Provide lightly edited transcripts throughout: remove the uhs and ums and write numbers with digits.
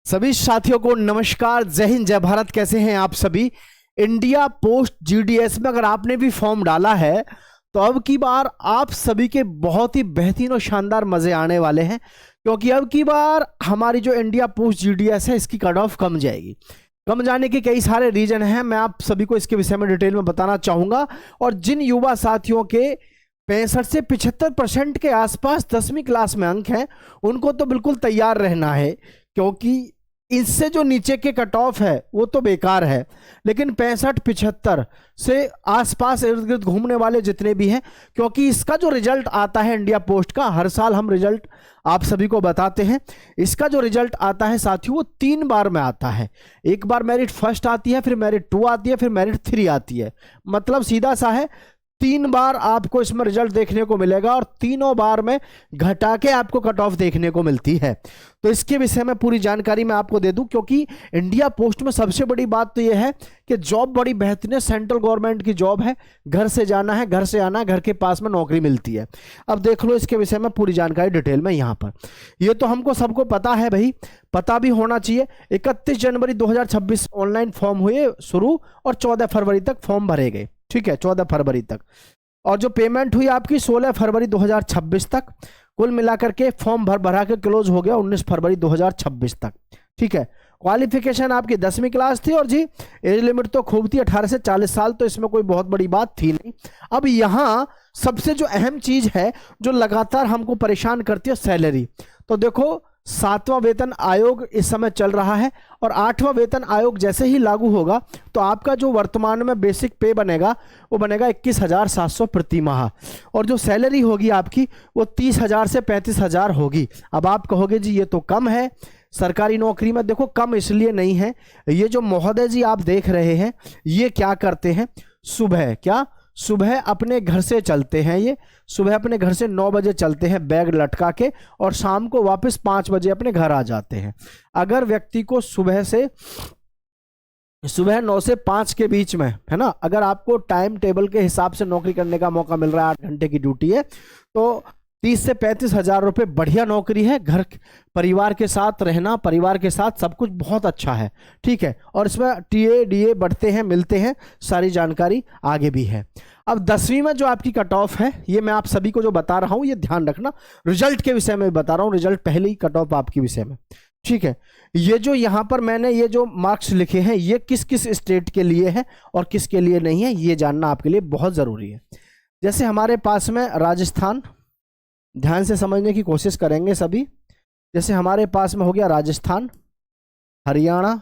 सभी साथियों को नमस्कार, जय हिंद, जय भारत। कैसे हैं आप सभी। इंडिया पोस्ट जीडीएस में अगर आपने भी फॉर्म डाला है तो अब की बार आप सभी के बहुत ही बेहतरीन और शानदार मजे आने वाले हैं, क्योंकि अब की बार हमारी जो इंडिया पोस्ट जीडीएस है इसकी कट ऑफ कम जाएगी। कम जाने के कई सारे रीजन हैं, मैं आप सभी को इसके विषय में डिटेल में बताना चाहूंगा। और जिन युवा साथियों के 65 से 75% के आसपास 10वीं क्लास में अंक हैं उनको तो बिल्कुल तैयार रहना है, क्योंकि इससे जो नीचे के कट ऑफ है वो तो बेकार है। लेकिन 65-75 से आसपास इर्द गिर्द घूमने वाले जितने भी हैं, क्योंकि इसका जो रिजल्ट आता है इंडिया पोस्ट का, हर साल हम रिजल्ट आप सभी को बताते हैं। इसका जो रिजल्ट आता है साथियों वो 3 बार में आता है। एक बार मेरिट फर्स्ट आती है, फिर मेरिट 2 आती है, फिर मेरिट 3 आती है। मतलब सीधा सा है 3 बार आपको इसमें रिजल्ट देखने को मिलेगा और तीनों बार में घटा के आपको कट ऑफ देखने को मिलती है। तो इसके विषय में पूरी जानकारी मैं आपको दे दूं, क्योंकि इंडिया पोस्ट में सबसे बड़ी बात तो यह है कि जॉब बड़ी बेहतरीन है, सेंट्रल गवर्नमेंट की जॉब है, घर से जाना है, घर से आना है, घर के पास में नौकरी मिलती है। अब देख लो इसके विषय में पूरी जानकारी डिटेल में यहाँ पर। ये तो हमको सबको पता है भाई, पता भी होना चाहिए। 31 जनवरी 2026 ऑनलाइन फॉर्म हुए शुरू और 14 फरवरी तक फॉर्म भरे गए। ठीक है, 14 फरवरी तक। और जो पेमेंट हुई आपकी 16 फरवरी 2026 तक। कुल मिलाकर के फॉर्म भरा के क्लोज हो गया 19 फरवरी 2026 तक। ठीक है, क्वालिफिकेशन आपकी 10वीं क्लास थी और जी एज लिमिट तो खूब थी 18 से 40 साल, तो इसमें कोई बहुत बड़ी बात थी नहीं। अब यहाँ सबसे जो अहम चीज है जो लगातार हमको परेशान करती है, सैलरी। तो देखो 7वां वेतन आयोग इस समय चल रहा है और 8वां वेतन आयोग जैसे ही लागू होगा तो आपका जो वर्तमान में बेसिक पे बनेगा वो बनेगा 21,700 प्रति माह, और जो सैलरी होगी आपकी वो 30,000 से 35,000 होगी। अब आप कहोगे जी ये तो कम है सरकारी नौकरी में। देखो कम इसलिए नहीं है, ये जो महोदय जी आप देख रहे हैं ये क्या करते हैं, सुबह अपने घर से चलते हैं। ये सुबह अपने घर से 9 बजे चलते हैं बैग लटका के, और शाम को वापस 5 बजे अपने घर आ जाते हैं। अगर व्यक्ति को सुबह 9 से 5 के बीच में, है ना, अगर आपको टाइम टेबल के हिसाब से नौकरी करने का मौका मिल रहा है, 8 घंटे की ड्यूटी है, तो 30 से 35,000 रुपये बढ़िया नौकरी है। घर परिवार के साथ रहना, परिवार के साथ सब कुछ बहुत अच्छा है। ठीक है, और इसमें टीए डीए बढ़ते हैं, मिलते हैं, सारी जानकारी आगे भी है। अब 10वीं में जो आपकी कट ऑफ है, ये मैं आप सभी को जो बता रहा हूं ये ध्यान रखना, रिजल्ट के विषय में बता रहा हूं, रिजल्ट पहले ही कट ऑफ आपके विषय में। ठीक है, ये जो यहां पर मैंने ये जो मार्क्स लिखे हैं ये किस किस स्टेट के लिए है और किसके लिए नहीं है, ये जानना आपके लिए बहुत जरूरी है। जैसे हमारे पास में राजस्थान, ध्यान से समझने की कोशिश करेंगे सभी। जैसे हमारे पास में हो गया राजस्थान, हरियाणा,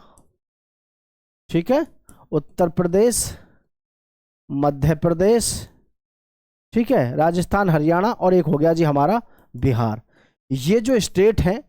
ठीक है, उत्तर प्रदेश, मध्य प्रदेश, ठीक है, राजस्थान, हरियाणा, और एक हो गया जी हमारा बिहार। ये जो स्टेट हैं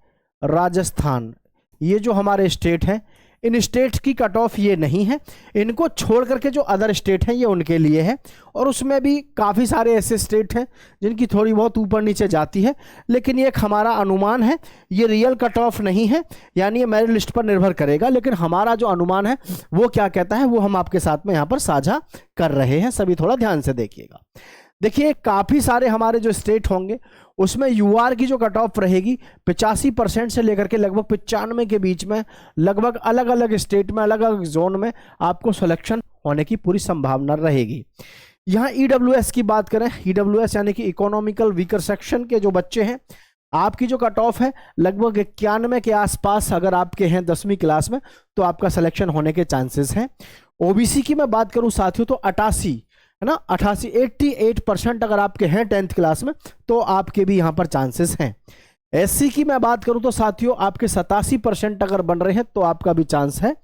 राजस्थान, ये जो हमारे स्टेट हैं, इन स्टेट्स की कट ऑफ ये नहीं है। इनको छोड़ करके जो अदर स्टेट हैं ये उनके लिए है, और उसमें भी काफ़ी सारे ऐसे स्टेट हैं जिनकी थोड़ी बहुत ऊपर नीचे जाती है, लेकिन ये एक हमारा अनुमान है, ये रियल कट ऑफ नहीं है, यानी ये मेरिट लिस्ट पर निर्भर करेगा। लेकिन हमारा जो अनुमान है वो क्या कहता है वो हम आपके साथ में यहाँ पर साझा कर रहे हैं, सभी थोड़ा ध्यान से देखिएगा। देखिए काफ़ी सारे हमारे जो स्टेट होंगे उसमें यूआर की जो कट ऑफ रहेगी 85% से लेकर के लगभग 95 के बीच में, लगभग अलग अलग स्टेट में, अलग अलग जोन में आपको सिलेक्शन होने की पूरी संभावना रहेगी। यहाँ ईडब्ल्यूएस की बात करें, ईडब्ल्यूएस यानी कि इकोनॉमिकल वीकर सेक्शन के जो बच्चे हैं, आपकी जो कट ऑफ है लगभग 91 के आसपास अगर आपके हैं 10वीं क्लास में तो आपका सिलेक्शन होने के चांसेस हैं। ओबीसी की मैं बात करूं साथियों तो 88, है ना, 88% अगर आपके हैं 10th क्लास में तो आपके भी यहां पर चांसेस हैं। एससी की मैं बात करूं तो साथियों आपके 87% अगर बन रहे हैं तो आपका भी चांस है।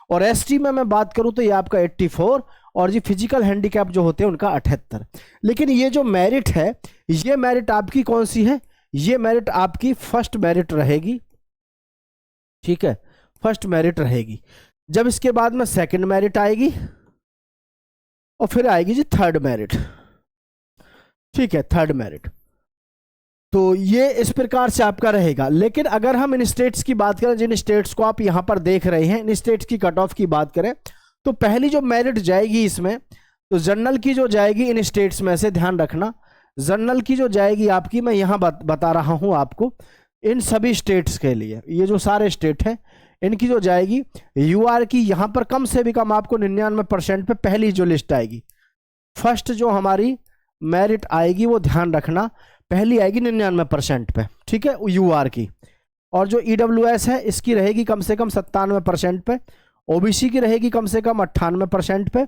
और एसटी में मैं बात करूं तो ये आपका 84, और जी फिजिकल हैंडीकैप जो होते हैं उनका 78। लेकिन ये जो मेरिट है, ये मेरिट आपकी कौन सी है, ये मेरिट आपकी फर्स्ट मेरिट रहेगी। ठीक है, फर्स्ट मेरिट रहेगी। जब इसके बाद में सेकंड मेरिट आएगी और फिर आएगी जी थर्ड मेरिट। ठीक है, थर्ड मेरिट। तो ये इस प्रकार से आपका रहेगा। लेकिन अगर हम इन स्टेट्स की बात करें, जिन स्टेट्स को आप यहां पर देख रहे हैं, इन स्टेट्स की कट ऑफ की बात करें तो पहली जो मेरिट जाएगी इसमें, तो जनरल की जो जाएगी इन स्टेट्स में से, ध्यान रखना, जनरल की जो जाएगी आपकी, मैं यहां बता रहा हूं आपको, इन सभी स्टेट्स के लिए, ये जो सारे स्टेट हैं इनकी जो जाएगी यूआर की, यहां पर कम से भी कम आपको 99% पे पहली जो लिस्ट आएगी, फर्स्ट जो हमारी मेरिट आएगी वो ध्यान रखना, पहली आएगी 99% पे, ठीक है, यूआर की। और जो ईडब्ल्यूएस है इसकी रहेगी कम से कम 97% पे, ओबीसी की रहेगी कम से कम 98% पे,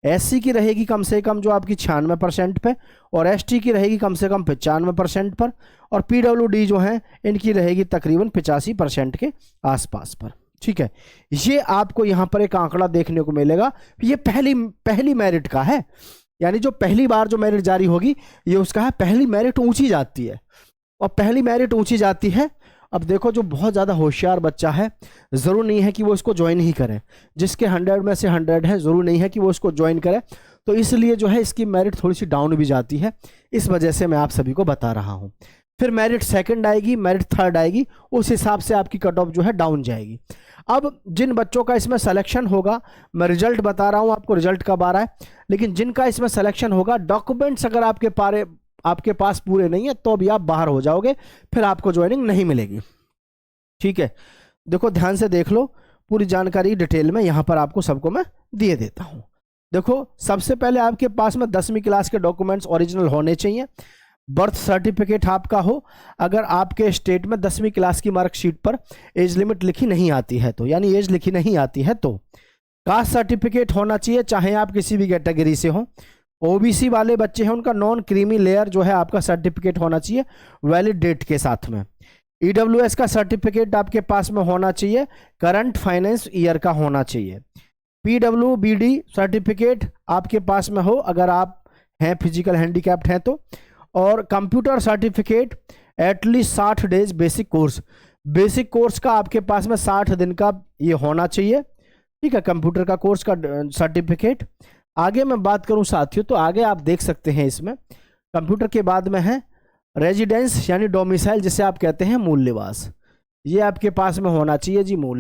एससी की रहेगी कम से कम जो आपकी 96% पे, और एसटी की रहेगी कम से कम 95% पर, और पीडब्ल्यूडी जो है इनकी रहेगी तकरीबन 85% के आसपास पर, ठीक है। ये आपको यहाँ पर एक आंकड़ा देखने को मिलेगा, ये पहली मेरिट का है, यानी जो पहली बार जो मेरिट जारी होगी ये उसका है, पहली मेरिट ऊंची जाती है, और पहली मेरिट ऊंची जाती है। अब देखो जो बहुत ज़्यादा होशियार बच्चा है, ज़रूर नहीं है कि वो इसको ज्वाइन ही करे, जिसके 100 में से 100 है, ज़रूर नहीं है कि वो इसको ज्वाइन करे, तो इसलिए जो है इसकी मेरिट थोड़ी सी डाउन भी जाती है, इस वजह से मैं आप सभी को बता रहा हूँ। फिर मेरिट सेकंड आएगी, मेरिट थर्ड आएगी, उस हिसाब से आपकी कट ऑफ जो है डाउन जाएगी। अब जिन बच्चों का इसमें सिलेक्शन होगा, मैं रिजल्ट बता रहा हूँ आपको, रिजल्ट कब आ रहा है, लेकिन जिनका इसमें सिलेक्शन होगा, डॉक्यूमेंट्स अगर आपके पास पूरे नहीं है तो भी आप बाहर हो जाओगे, फिर आपको ज्वाइनिंग नहीं मिलेगी, ठीक है। देखो ध्यान से देख लो, पूरी जानकारी डिटेल में यहाँ पर आपको सबको मैं दिए देता हूँ। देखो सबसे पहले आपके पास में 10वीं क्लास के डॉक्यूमेंट्स ओरिजिनल होने चाहिए, बर्थ सर्टिफिकेट आपका हो, अगर आपके स्टेट में 10वीं क्लास की मार्कशीट पर एज लिमिट लिखी नहीं आती है तो, यानी एज लिखी नहीं आती है तो, कास्ट सर्टिफिकेट होना चाहिए, चाहे आप किसी भी कैटेगरी से हो। ओबीसी वाले बच्चे हैं उनका नॉन क्रीमी लेयर जो है आपका सर्टिफिकेट होना चाहिए वैलिड डेट के साथ में। ईडब्ल्यूएस का सर्टिफिकेट आपके पास में होना चाहिए, करंट फाइनेंस ईयर का होना चाहिए। पीडब्ल्यूबीडी सर्टिफिकेट आपके पास में हो अगर आप हैं फिजिकल हैंडीकैप्ड हैं तो, और computer certificate at least 60 days basic course का आपके पास में 60 दिन का ये होना चाहिए, ठीक है, कंप्यूटर का कोर्स का सर्टिफिकेट। आगे मैं बात करूं साथियों तो आगे आप देख सकते हैं इसमें कंप्यूटर के बाद में है रेजिडेंस यानी डोमिसाइल, जिसे आप कहते हैं मूल निवास, ये आपके पास में होना चाहिए जी, मूल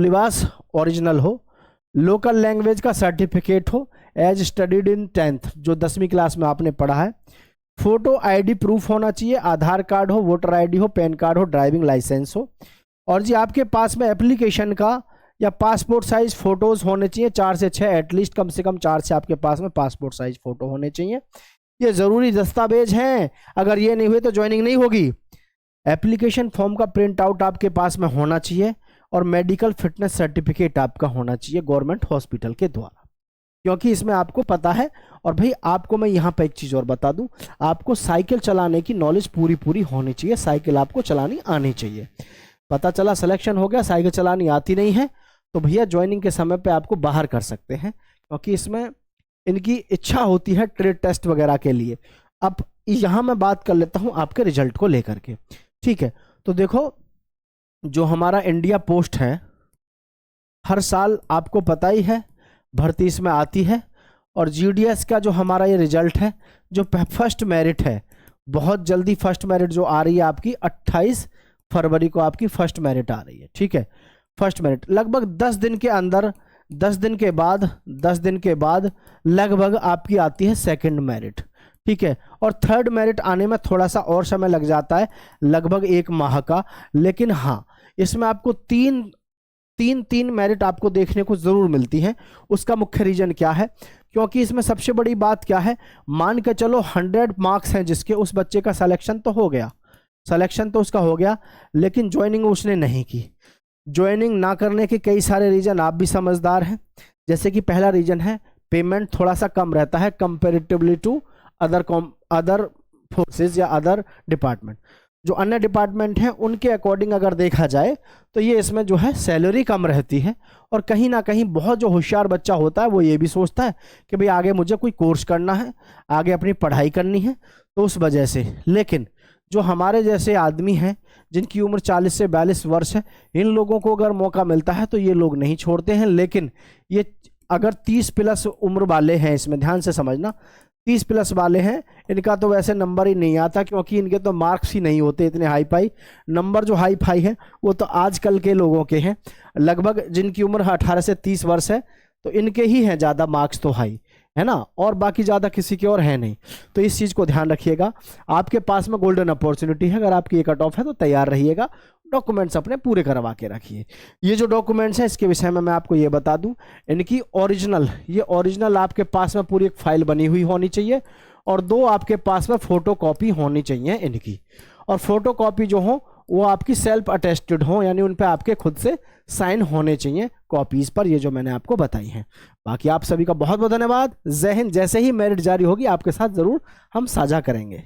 निवास ओरिजिनल हो। लोकल लैंग्वेज का सर्टिफिकेट हो एज स्टडीड इन 10th, जो 10वीं क्लास में आपने पढ़ा है। फोटो आईडी प्रूफ होना चाहिए, आधार कार्ड हो, वोटर आईडी हो, पैन कार्ड हो, ड्राइविंग लाइसेंस हो। और जी आपके पास में एप्लीकेशन का या पासपोर्ट साइज फोटोज होने चाहिए, 4 से 6 एटलीस्ट, कम से कम 4 से आपके पास में पासपोर्ट साइज फोटो होने चाहिए। ये ज़रूरी दस्तावेज हैं, अगर ये नहीं हुए तो ज्वाइनिंग नहीं होगी। एप्लीकेशन फॉर्म का प्रिंट आउट आपके पास में होना चाहिए, और मेडिकल फिटनेस सर्टिफिकेट आपका होना चाहिए गवर्नमेंट हॉस्पिटल के द्वारा, क्योंकि इसमें आपको पता है। और भाई आपको मैं यहाँ पे एक चीज़ और बता दूं, आपको साइकिल चलाने की नॉलेज पूरी होनी चाहिए, साइकिल आपको चलानी आनी चाहिए। पता चला सिलेक्शन हो गया, साइकिल चलानी आती नहीं है, तो भैया ज्वाइनिंग के समय पे आपको बाहर कर सकते हैं, क्योंकि इसमें इनकी इच्छा होती है ट्रेड टेस्ट वगैरह के लिए। अब यहाँ मैं बात कर लेता हूँ आपके रिजल्ट को लेकर के, ठीक है। तो देखो जो हमारा इंडिया पोस्ट है, हर साल आपको पता ही है भर्ती इसमें आती है, और जीडीएस का जो हमारा ये रिजल्ट है, जो फर्स्ट मेरिट है, बहुत जल्दी फर्स्ट मेरिट जो आ रही है आपकी 28 फरवरी को आपकी फर्स्ट मेरिट आ रही है, ठीक है। फर्स्ट मेरिट लगभग 10 दिन के अंदर, 10 दिन के बाद लगभग आपकी आती है सेकंड मेरिट, ठीक है। और थर्ड मेरिट आने में थोड़ा सा और समय लग जाता है, लगभग 1 माह का, लेकिन हाँ इसमें आपको तीन मेरिट आपको देखने को जरूर मिलती है। उसका मुख्य रीजन क्या है, क्योंकि इसमें सबसे बड़ी बात क्या है, मान के चलो 100 मार्क्स हैं जिसके, उस बच्चे का सिलेक्शन तो हो गया, सिलेक्शन तो उसका हो गया, लेकिन ज्वाइनिंग उसने नहीं की। ज्वाइनिंग ना करने के कई सारे रीजन आप भी समझदार हैं, जैसे कि पहला रीजन है पेमेंट थोड़ा सा कम रहता है कंपेरेटिवली टू अदर फोर्सेस या अदर डिपार्टमेंट। जो अन्य डिपार्टमेंट हैं उनके अकॉर्डिंग अगर देखा जाए तो ये इसमें जो है सैलरी कम रहती है, और कहीं ना कहीं बहुत जो होशियार बच्चा होता है वो ये भी सोचता है कि भाई आगे मुझे कोई कोर्स करना है, आगे अपनी पढ़ाई करनी है, तो उस वजह से। लेकिन जो हमारे जैसे आदमी हैं जिनकी उम्र 40 से 42 वर्ष है, इन लोगों को अगर मौका मिलता है तो ये लोग नहीं छोड़ते हैं। लेकिन ये अगर 30 प्लस उम्र वाले हैं, इसमें ध्यान से समझना, 30 प्लस वाले हैं, इनका तो वैसे नंबर ही नहीं आता, क्योंकि इनके तो मार्क्स ही नहीं होते इतने हाई फाई। नंबर जो हाई फाई है वो तो आजकल के लोगों के हैं, लगभग जिनकी उम्र 18 से 30 वर्ष है तो इनके ही हैं ज़्यादा मार्क्स तो हाई, है ना, और बाकी ज़्यादा किसी के और है नहीं। तो इस चीज़ को ध्यान रखिएगा, आपके पास में गोल्डन अपॉर्चुनिटी है, अगर आपकी ये कट ऑफ है तो तैयार रहिएगा, डॉक्यूमेंट्स अपने पूरे करवा के रखिए। ये जो डॉक्यूमेंट्स हैं इसके विषय में मैं आपको ये बता दूं, इनकी ओरिजिनल आपके पास में पूरी एक फाइल बनी हुई होनी चाहिए और 2 आपके पास में फोटोकॉपी होनी चाहिए इनकी। और फोटोकॉपी जो हो वो आपकी सेल्फ अटेस्टेड हो, यानी उन पे आपके खुद से साइन होने चाहिए कॉपीज पर, ये जो मैंने आपको बताई हैं। बाकी आप सभी का बहुत बहुत धन्यवाद। जय हिंद। जैसे ही मेरिट जारी होगी आपके साथ जरूर हम साझा करेंगे।